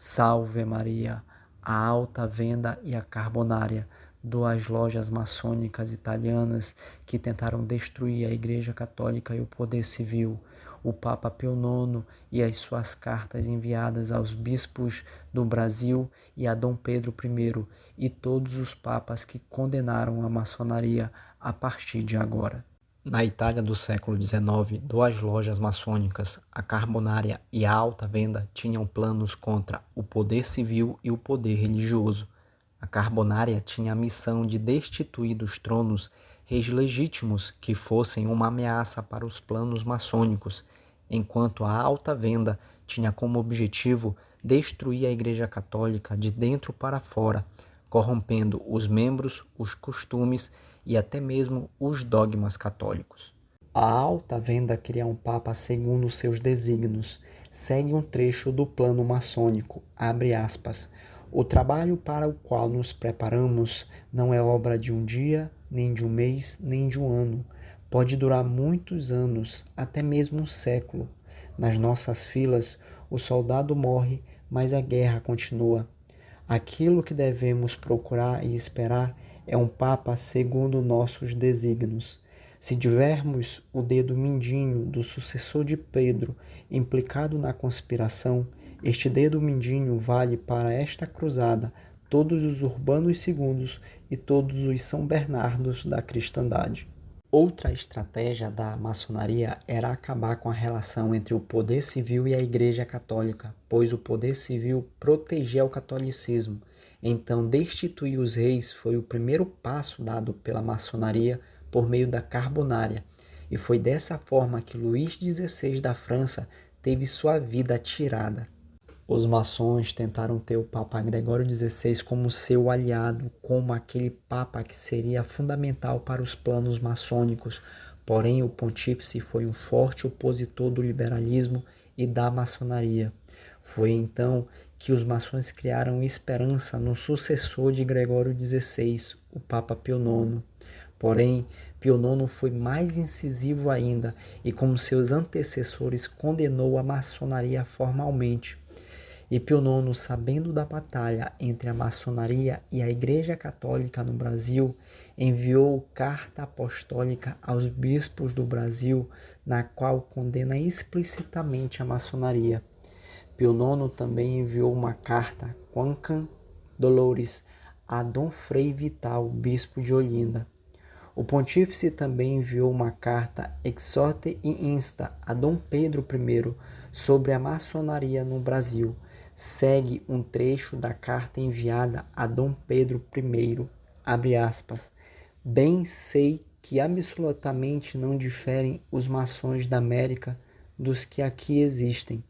Salve Maria, a Alta Venda e a Carbonária, duas lojas maçônicas italianas que tentaram destruir a Igreja Católica e o poder civil, o Papa Pio IX e as suas cartas enviadas aos bispos do Brasil e a Dom Pedro I e todos os papas que condenaram a maçonaria a partir de agora. Na Itália do século XIX, duas lojas maçônicas, a Carbonária e a Alta Venda, tinham planos contra o poder civil e o poder religioso. A Carbonária tinha a missão de destituir dos tronos reis legítimos que fossem uma ameaça para os planos maçônicos, enquanto a Alta Venda tinha como objetivo destruir a Igreja Católica de dentro para fora, corrompendo os membros, os costumes e até mesmo os dogmas católicos. A Alta Venda cria um papa segundo seus desígnios, segue um trecho do plano maçônico, abre aspas, o trabalho para o qual nos preparamos não é obra de um dia, nem de um mês, nem de um ano. Pode durar muitos anos, até mesmo um século. Nas nossas filas, o soldado morre, mas a guerra continua. Aquilo que devemos procurar e esperar é um Papa segundo nossos desígnios. Se tivermos o dedo mindinho do sucessor de Pedro implicado na conspiração, este dedo mindinho vale para esta cruzada todos os Urbanos segundos e todos os São Bernardos da cristandade. Outra estratégia da maçonaria era acabar com a relação entre o poder civil e a Igreja Católica, pois o poder civil protegia o catolicismo. Então, destituir os reis foi o primeiro passo dado pela maçonaria por meio da Carbonária, e foi dessa forma que Luís XVI da França teve sua vida tirada. Os maçons tentaram ter o Papa Gregório XVI como seu aliado, como aquele Papa que seria fundamental para os planos maçônicos, porém o pontífice foi um forte opositor do liberalismo e da maçonaria. Foi então que os maçons criaram esperança no sucessor de Gregório XVI, o Papa Pio IX. Porém, Pio IX foi mais incisivo ainda e, como seus antecessores, condenou a maçonaria formalmente. E Pio IX, sabendo da batalha entre a maçonaria e a Igreja Católica no Brasil, enviou carta apostólica aos bispos do Brasil, na qual condena explicitamente a maçonaria. Pio IX também enviou uma carta, Quancam Dolores, a Dom Frei Vital, bispo de Olinda. O pontífice também enviou uma carta Exorte e Insta a Dom Pedro I sobre a maçonaria no Brasil. Segue um trecho da carta enviada a Dom Pedro I, abre aspas, bem sei que absolutamente não diferem os maçons da América dos que aqui existem,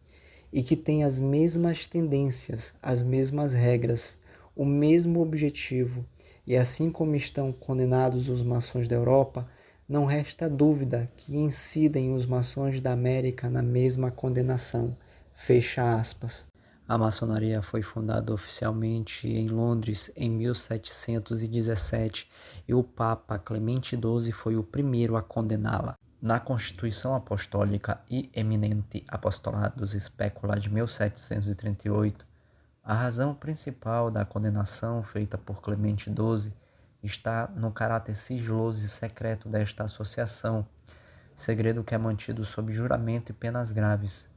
e que têm as mesmas tendências, as mesmas regras, o mesmo objetivo, e assim como estão condenados os maçons da Europa, não resta dúvida que incidem os maçons da América na mesma condenação. Fecha aspas. A maçonaria foi fundada oficialmente em Londres em 1717 e o Papa Clemente XII foi o primeiro a condená-la. Na Constituição Apostólica e Eminente Apostolados Specula de 1738, a razão principal da condenação feita por Clemente XII está no caráter sigiloso e secreto desta associação, segredo que é mantido sob juramento e penas graves.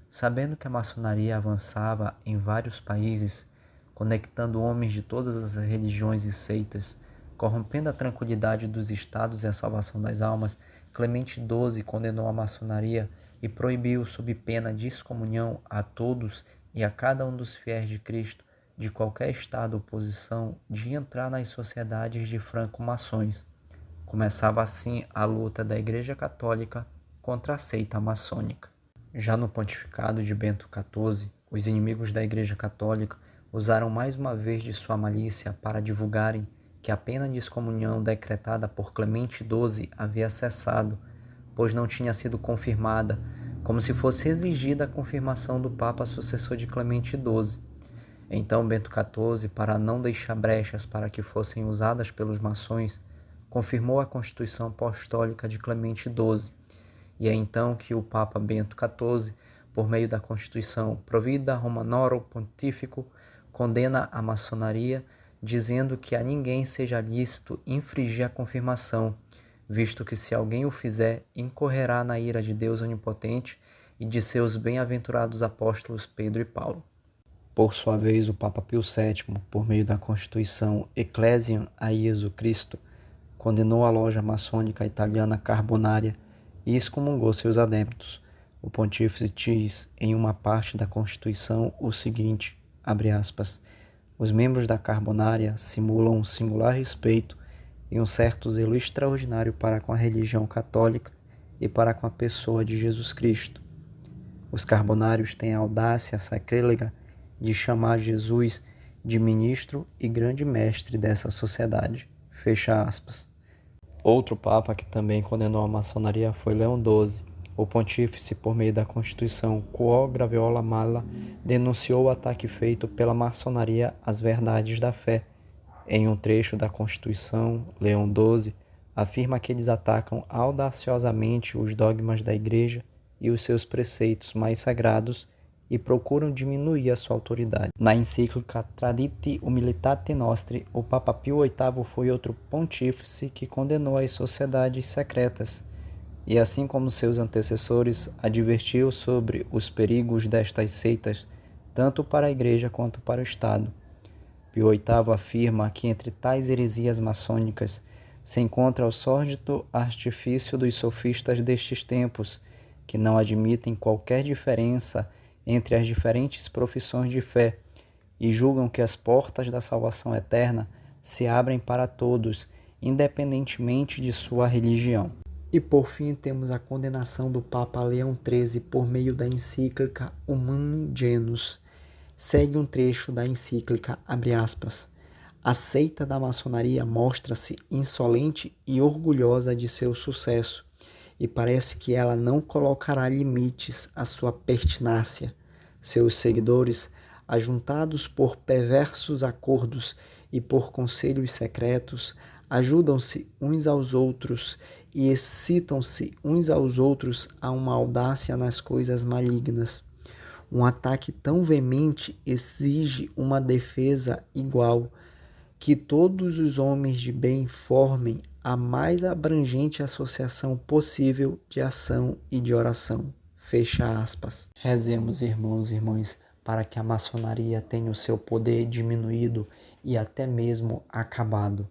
Sabendo que a maçonaria avançava em vários países, conectando homens de todas as religiões e seitas, corrompendo a tranquilidade dos estados e a salvação das almas, Clemente XII condenou a maçonaria e proibiu, sob pena de excomunhão, a todos e a cada um dos fiéis de Cristo, de qualquer estado ou posição, de entrar nas sociedades de franco-maçons. Começava assim a luta da Igreja Católica contra a seita maçônica. Já no pontificado de Bento XIV, os inimigos da Igreja Católica usaram mais uma vez de sua malícia para divulgarem que a pena de excomunhão decretada por Clemente XII havia cessado, pois não tinha sido confirmada, como se fosse exigida a confirmação do Papa sucessor de Clemente XII. Então Bento XIV, para não deixar brechas para que fossem usadas pelos maçons, confirmou a Constituição Apostólica de Clemente XII, e é então que o Papa Bento XIV por meio da Constituição Provida Romanorum Pontifico, condena a maçonaria, dizendo que a ninguém seja lícito infringir a confirmação, visto que se alguém o fizer, incorrerá na ira de Deus Onipotente e de seus bem-aventurados apóstolos Pedro e Paulo. Por sua vez, o Papa Pio VII, por meio da Constituição Ecclesiam a Iesu Cristo, condenou a loja maçônica italiana Carbonária e excomungou seus adeptos. O pontífice diz em uma parte da Constituição o seguinte, abre aspas, os membros da Carbonária simulam um singular respeito e um certo zelo extraordinário para com a religião católica e para com a pessoa de Jesus Cristo. Os carbonários têm a audácia sacrílega de chamar Jesus de ministro e grande mestre dessa sociedade. Fecha aspas. Outro papa que também condenou a maçonaria foi Leão XII. O pontífice, por meio da Constituição Quo Graviola Mala, denunciou o ataque feito pela maçonaria às verdades da fé. Em um trecho da Constituição, Leão XII afirma que eles atacam audaciosamente os dogmas da Igreja e os seus preceitos mais sagrados e procuram diminuir a sua autoridade. Na encíclica Traditi Humilitate Nostri, o Papa Pio VIII foi outro pontífice que condenou as sociedades secretas e, assim como seus antecessores, advertiu sobre os perigos destas seitas, tanto para a Igreja quanto para o Estado. Pio VIII afirma que entre tais heresias maçônicas se encontra o sórdido artifício dos sofistas destes tempos, que não admitem qualquer diferença entre as diferentes profissões de fé e julgam que as portas da salvação eterna se abrem para todos, independentemente de sua religião. E por fim temos a condenação do Papa Leão XIII por meio da encíclica Humanum Genus. Segue um trecho da encíclica, abre aspas, a seita da maçonaria mostra-se insolente e orgulhosa de seu sucesso, e parece que ela não colocará limites à sua pertinácia. Seus seguidores, ajuntados por perversos acordos e por conselhos secretos, ajudam-se uns aos outros e excitam-se uns aos outros a uma audácia nas coisas malignas. Um ataque tão veemente exige uma defesa igual, que todos os homens de bem formem a mais abrangente associação possível de ação e de oração. Fecha aspas. Rezemos, irmãos e irmãs, para que a maçonaria tenha o seu poder diminuído e até mesmo acabado.